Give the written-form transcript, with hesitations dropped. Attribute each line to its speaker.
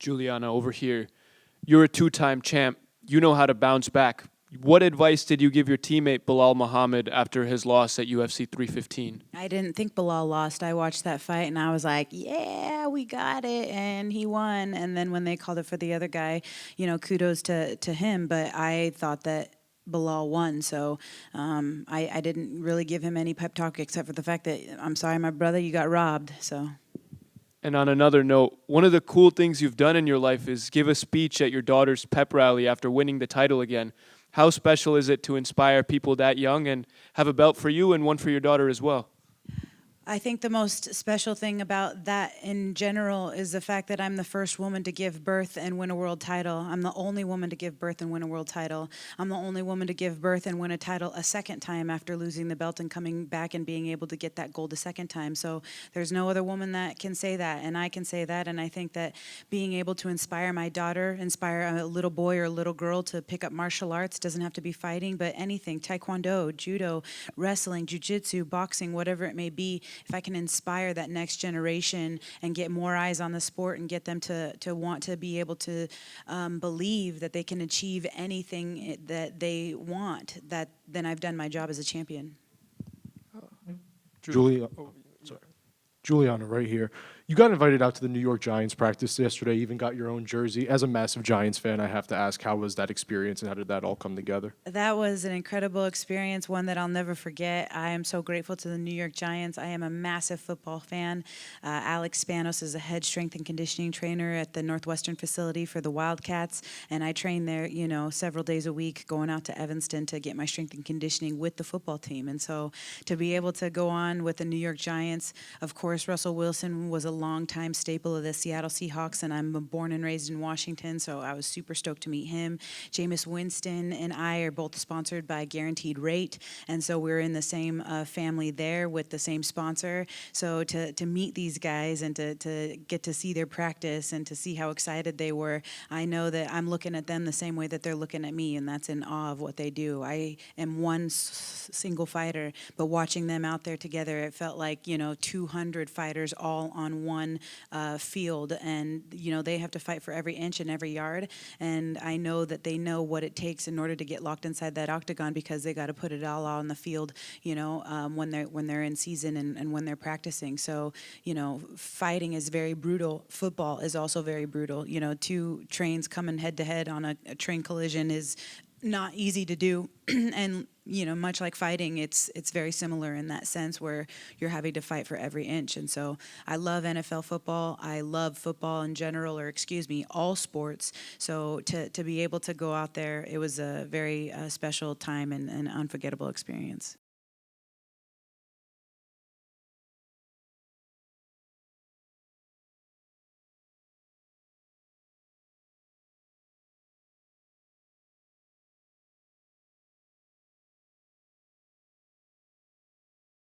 Speaker 1: Juliana, over here. You're a two-time champ. You know how to bounce back. What advice did you give your teammate Belal Muhammad after his loss at UFC 315?
Speaker 2: I didn't think Belal lost. I watched that fight and I was like, yeah, we got it. And he won. And then when they called it for the other guy, kudos to him. But I thought that Belal won. So I didn't really give him any pep talk except for the fact that, I'm sorry, my brother, you got robbed. So.
Speaker 1: And on another note, one of the cool things you've done in your life is give a speech at your daughter's pep rally after winning the title again. How special is it to inspire people that young and have a belt for you and one for your daughter as well?
Speaker 2: I think the most special thing about that in general is the fact that I'm the first woman to give birth and win a world title. I'm the only woman to give birth and win a world title. I'm the only woman to give birth and win a title a second time after losing the belt and coming back and being able to get that gold a second time. So there's no other woman that can say that, and I can say that. And I think that being able to inspire my daughter, inspire a little boy or a little girl to pick up martial arts, doesn't have to be fighting, but anything, taekwondo, judo, wrestling, jiu-jitsu, boxing, whatever it may be, if I can inspire that next generation and get more eyes on the sport and get them to want to be able to believe that they can achieve anything that they want, then I've done my job as a champion.
Speaker 3: Juliana, right here. You got invited out to the New York Giants practice yesterday, even got your own jersey. As a massive Giants fan, I have to ask, how was that experience and how did that all come together?
Speaker 2: That was an incredible experience, one that I'll never forget. I am so grateful to the New York Giants. I am a massive football fan. Alex Spanos is a head strength and conditioning trainer at the Northwestern facility for the Wildcats, and I train there, several days a week, going out to Evanston to get my strength and conditioning with the football team. And so to be able to go on with the New York Giants, of course, Russell Wilson was a longtime staple of the Seattle Seahawks, and I'm born and raised in Washington, so I was super stoked to meet him. Jameis Winston and I are both sponsored by Guaranteed Rate, and so we're in the same family there with the same sponsor. So to meet these guys and to get to see their practice and to see how excited they were, I know that I'm looking at them the same way that they're looking at me, and that's in awe of what they do. I am one single fighter, but watching them out there together, it felt like, 200 fighters all on one field, and they have to fight for every inch and every yard, and I know that they know what it takes in order to get locked inside that octagon, because they got to put it all on the field, when they're in season and when they're practicing. So fighting is very brutal. Football is also very brutal. Two trains coming head to head on a train collision is not easy to do. And much like fighting, it's very similar in that sense, where you're having to fight for every inch. And so I love NFL football. I love football in general, or all sports. So to be able to go out there, it was a very special time and an unforgettable experience.